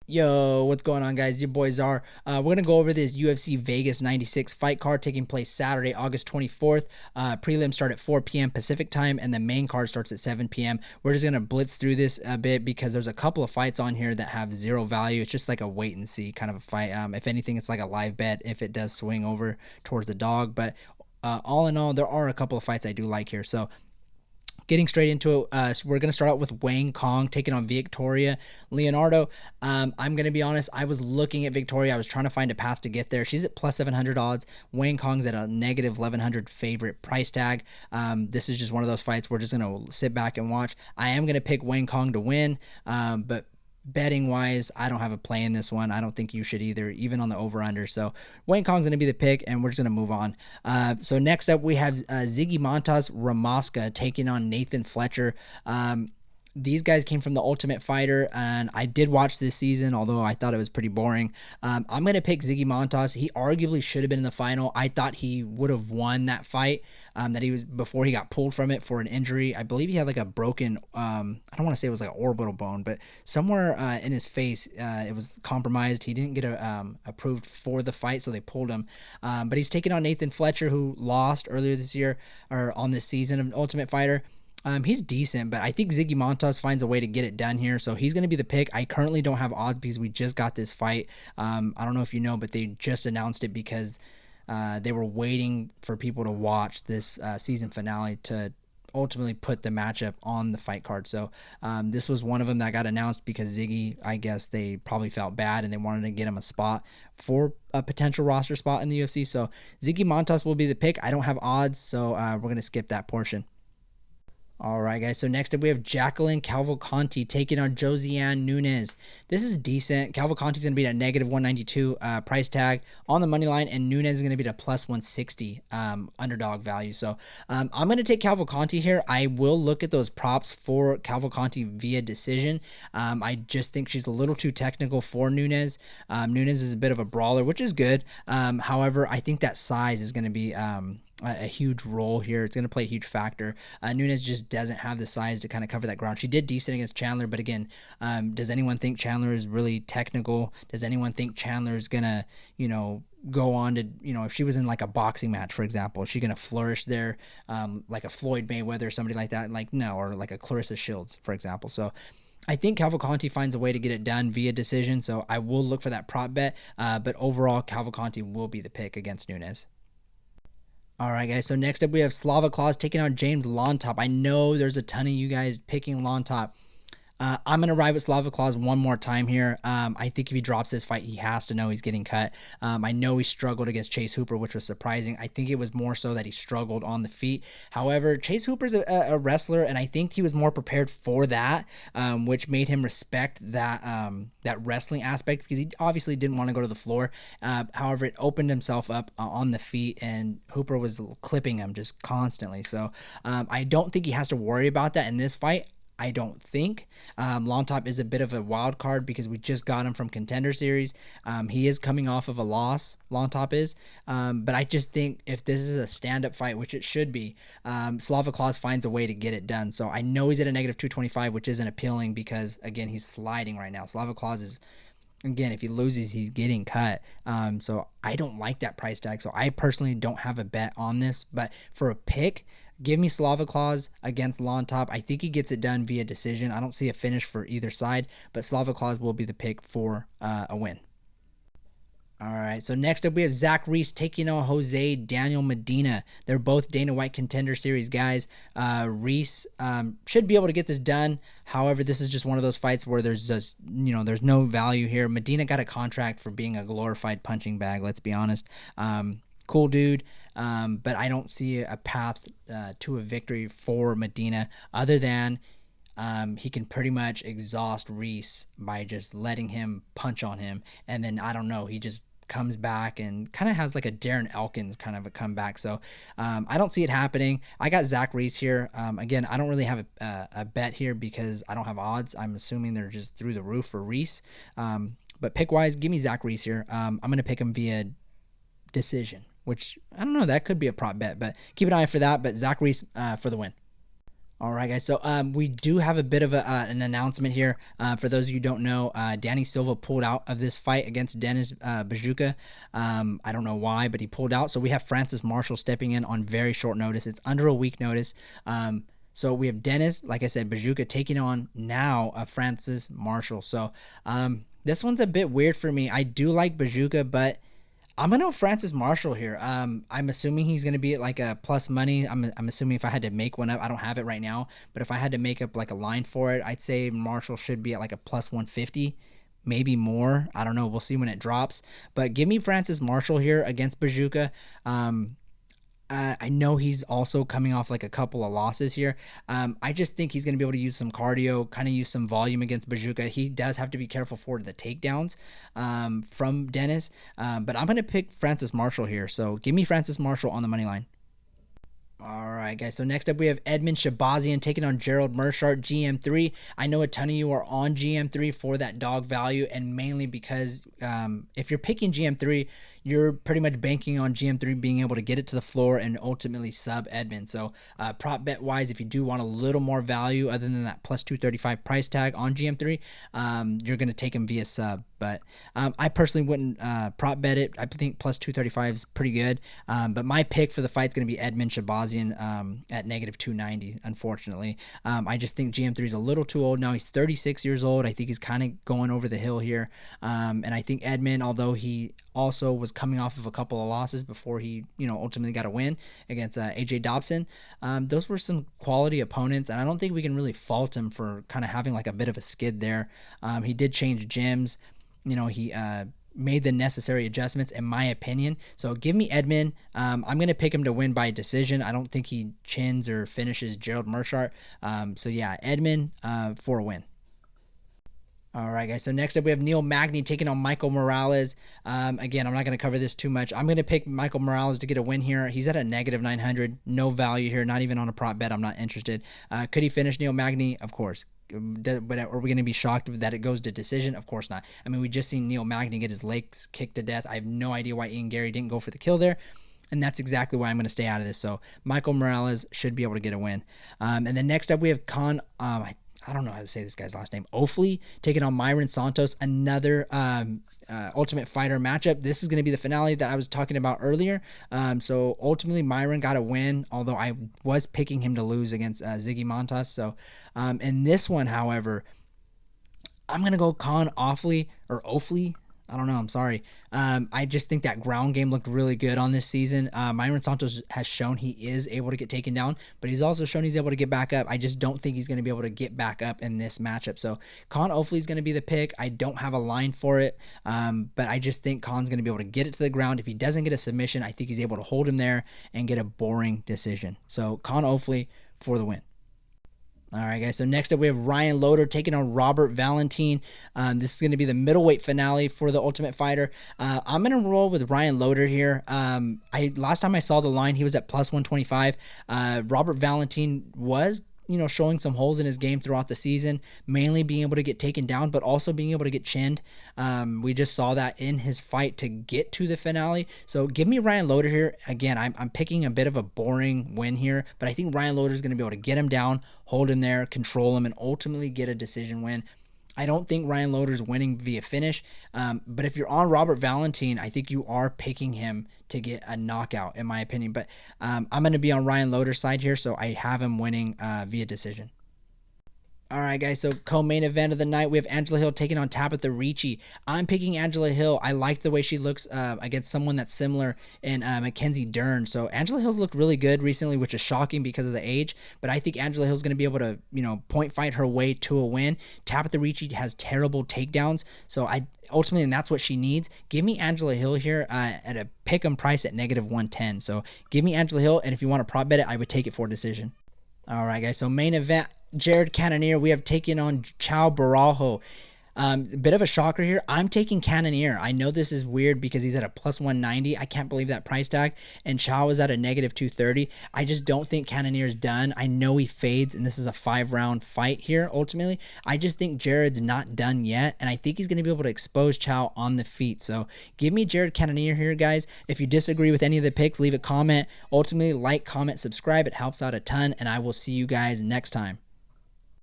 Yo, what's going on, guys? Your boys are. We're going to go over this UFC Vegas 96 fight card taking place Saturday, August 24th. Prelims start at 4 p.m. Pacific time, and the main card starts at 7 p.m. We're just going to blitz through this a bit because there's a couple of fights on here that have zero value. It's just like a wait and see kind of a fight. If anything, it's like a live bet if it does swing over towards the dog. But all in all, there are a couple of fights I do like here. So getting straight into it, so we're going to start out with Wang Kong taking on Victoria Leonardo. I'm going to be honest, I was looking at Victoria. I was trying to find a path to get there. She's at plus 700 odds. Wang Kong's at a negative 1100 favorite price tag. This is just one of those fights we're just going to sit back and watch. I am going to pick Wang Kong to win, but betting wise, I don't have a play in this one. I don't think you should either, even on the over under. So Wayne Kong's going to be the pick, and we're just going to move on. So next up, we have Ziggy Montas Ramaska taking on Nathan Fletcher. These guys came from the Ultimate Fighter, and I did watch this season, although I thought it was pretty boring. I'm going to pick Ziggy Montas. He arguably should have been in the final. I thought he would have won that fight that he was before he got pulled from it for an injury. I believe he had like a broken, I don't want to say it was like an orbital bone, but somewhere in his face, it was compromised. He didn't get approved for the fight, so they pulled him. But he's taking on Nathan Fletcher, who lost earlier this year, or on this season of Ultimate Fighter. He's decent, but I think Ziggy Montas finds a way to get it done here, so he's going to be the pick. I currently don't have odds because we just got this fight. I don't know if you know, but they just announced it because they were waiting for people to watch this season finale to ultimately put the matchup on the fight card. So this was one of them that got announced because Ziggy, I guess they probably felt bad and they wanted to get him a spot for a potential roster spot in the UFC. So Ziggy Montas will be the pick. I don't have odds, so we're going to skip that portion. All right, guys. So next up, we have Jacqueline Cavalcanti taking on Josiane Nunes. This is decent. Cavalcanti's going to be at negative 192 price tag on the money line, and Nunes is going to be at a plus 160 underdog value. So I'm going to take Cavalcanti here. I will look at those props for Cavalcanti via decision. I just think she's a little too technical for Nunes. Nunes is a bit of a brawler, which is good. However, I think that size is going to be a huge role here. It's going to play a huge factor. Nunes just doesn't have the size to kind of cover that ground. She did decent against Chandler, but again, does anyone think Chandler is really technical? Does anyone think Chandler is going to, go on to, if she was in like a boxing match, for example, is she going to flourish there like a Floyd Mayweather or somebody like that? Like, no, or like a Clarissa Shields, for example. So I think Cavalcanti finds a way to get it done via decision, so I will look for that prop bet, but overall, Cavalcanti will be the pick against Nunes. All right, guys. So next up, we have Slava Claus taking on James Lontop. I know there's a ton of you guys picking Lontop. I'm going to ride with Slava Claus one more time here. I think if he drops this fight, he has to know he's getting cut. I know he struggled against Chase Hooper, which was surprising. I think it was more so that he struggled on the feet. However, Chase Hooper's a wrestler, and I think he was more prepared for that, which made him respect that wrestling aspect because he obviously didn't want to go to the floor. However, it opened himself up on the feet, and Hooper was clipping him just constantly. So I don't think he has to worry about that in this fight. I don't think. Lontop is a bit of a wild card because we just got him from Contender Series. He is coming off of a loss, Lontop is. But I just think if this is a stand-up fight, which it should be, Slava Claus finds a way to get it done. So I know he's at a negative 225, which isn't appealing because, again, he's sliding right now. Slava Claus is, again, if he loses, he's getting cut. So I don't like that price tag. So I personally don't have a bet on this. But for a pick, give me Slava Claus against Lontop. I think he gets it done via decision. I don't see a finish for either side, but Slava Claus will be the pick for a win. All right, so next up we have Zach Reese taking on Jose Daniel Medina. They're both Dana White Contender Series guys. Reese should be able to get this done. However, this is just one of those fights where there's just, there's no value here. Medina got a contract for being a glorified punching bag, let's be honest. Cool dude, but I don't see a path to a victory for Medina other than he can pretty much exhaust Reese by just letting him punch on him, and then I don't know, he just comes back and kind of has like a Darren Elkins kind of a comeback. So I don't see it happening. I got Zach Reese here. Again, I don't really have a bet here because I don't have odds. I'm assuming they're just through the roof for Reese. But pick wise, give me Zach Reese here. I'm going to pick him via decision, which I don't know, that could be a prop bet, but keep an eye for that. But Zach Reese for the win. All right, guys. So we do have a bit of an announcement here. For those of you who don't know, Danny Silva pulled out of this fight against Dennis Bajuka. I don't know why, but he pulled out. So we have Francis Marshall stepping in on very short notice. It's under a week notice. So we have Dennis, like I said, Bajuka taking on now Francis Marshall. So this one's a bit weird for me. I do like Bajuka, but I'm gonna go Francis Marshall here. I'm assuming he's gonna be at like a plus money. I'm assuming if I had to make one up, I don't have it right now, but if I had to make up like a line for it, I'd say Marshall should be at like a plus 150, maybe more. I don't know. We'll see when it drops. But give me Francis Marshall here against Bajuka. I know he's also coming off like a couple of losses here. I just think he's going to be able to use some cardio, kind of use some volume against Bajuka. He does have to be careful for the takedowns from Dennis, but I'm going to pick Francis Marshall here. So give me Francis Marshall on the money line. All right, guys. So next up, we have Edmund Shabazian taking on Gerald Meerschaert, GM3. I know a ton of you are on GM3 for that dog value, and mainly because if you're picking GM3, you're pretty much banking on GM3 being able to get it to the floor and ultimately sub Edmund. So prop bet wise, if you do want a little more value other than that plus 235 price tag on GM3, you're going to take him via sub. But I personally wouldn't prop bet it. I think plus 235 is pretty good. But my pick for the fight is going to be Edmund Shabazian at negative 290, unfortunately. I just think GM3 is a little too old now. He's 36 years old. I think he's kind of going over the hill here. And I think Edmund, although he also was coming off of a couple of losses before he, ultimately got a win against AJ Dobson, those were some quality opponents. And I don't think we can really fault him for kind of having like a bit of a skid there. He did change gyms. He made the necessary adjustments, in my opinion. So give me Edmund. I'm going to pick him to win by decision. I don't think he chins or finishes Gerald Meerschaert. So yeah, Edmund for a win. All right, guys. So next up, we have Neil Magny taking on Michael Morales. Again, I'm not going to cover this too much. I'm going to pick Michael Morales to get a win here. He's at a negative 900. No value here. Not even on a prop bet. I'm not interested. Could he finish Neil Magny? Of course. But are we going to be shocked that it goes to decision? Of course not. I mean, we just seen Neil Magny get his legs kicked to death. I have no idea why Ian Gary didn't go for the kill there. And that's exactly why I'm going to stay out of this. So Michael Morales should be able to get a win. And then next up, we have I don't know how to say this guy's last name. Ofli taking on Myron Santos, another Ultimate Fighter matchup. This is going to be the finale that I was talking about earlier. So ultimately, Myron got a win, although I was picking him to lose against Ziggy Montas. So in this one, however, I'm going to go Ofli. I don't know. I'm sorry. I just think that ground game looked really good on this season. Myron Santos has shown he is able to get taken down, but he's also shown he's able to get back up. I just don't think he's going to be able to get back up in this matchup. So Ofli is going to be the pick. I don't have a line for it, but I just think Khan's going to be able to get it to the ground. If he doesn't get a submission, I think he's able to hold him there and get a boring decision. So Ofli for the win. All right, guys. So next up, we have Ryan Loder taking on Robert Valentin. This is going to be the middleweight finale for the Ultimate Fighter. I'm going to roll with Ryan Loder here. Last time I saw the line, he was at plus 125. Robert Valentin was showing some holes in his game throughout the season, mainly being able to get taken down, but also being able to get chinned. We just saw that in his fight to get to the finale. So give me Ryan Loder here. Again, I'm picking a bit of a boring win here, but I think Ryan Loder is going to be able to get him down, hold him there, control him, and ultimately get a decision win. I don't think Ryan Loder's winning via finish, but if you're on Robert Valentin, I think you are picking him to get a knockout, in my opinion. But I'm going to be on Ryan Loder's side here, so I have him winning via decision. All right, guys, so co-main event of the night, we have Angela Hill taking on Tabitha Ricci. I'm picking Angela Hill. I like the way she looks against someone that's similar in Mackenzie Dern. So Angela Hill's looked really good recently, which is shocking because of the age, but I think Angela Hill's going to be able to, point fight her way to a win. Tabitha Ricci has terrible takedowns, so ultimately, and that's what she needs. Give me Angela Hill here at a pick-em price at negative 110. So give me Angela Hill, and if you want to prop bet it, I would take it for decision. All right, guys, so main event, Jared Cannonier, we have taken on Chao Barajo. A bit of a shocker here. I'm taking Cannonier. I know this is weird because he's at a plus 190. I can't believe that price tag. And Chow is at a negative 230. I just don't think Cannonier's done. I know he fades, and this is a 5-round fight here ultimately. I just think Jared's not done yet, and I think he's going to be able to expose Chow on the feet. So give me Jared Cannonier here, guys. If you disagree with any of the picks, leave a comment. Ultimately, like, comment, subscribe. It helps out a ton, and I will see you guys next time.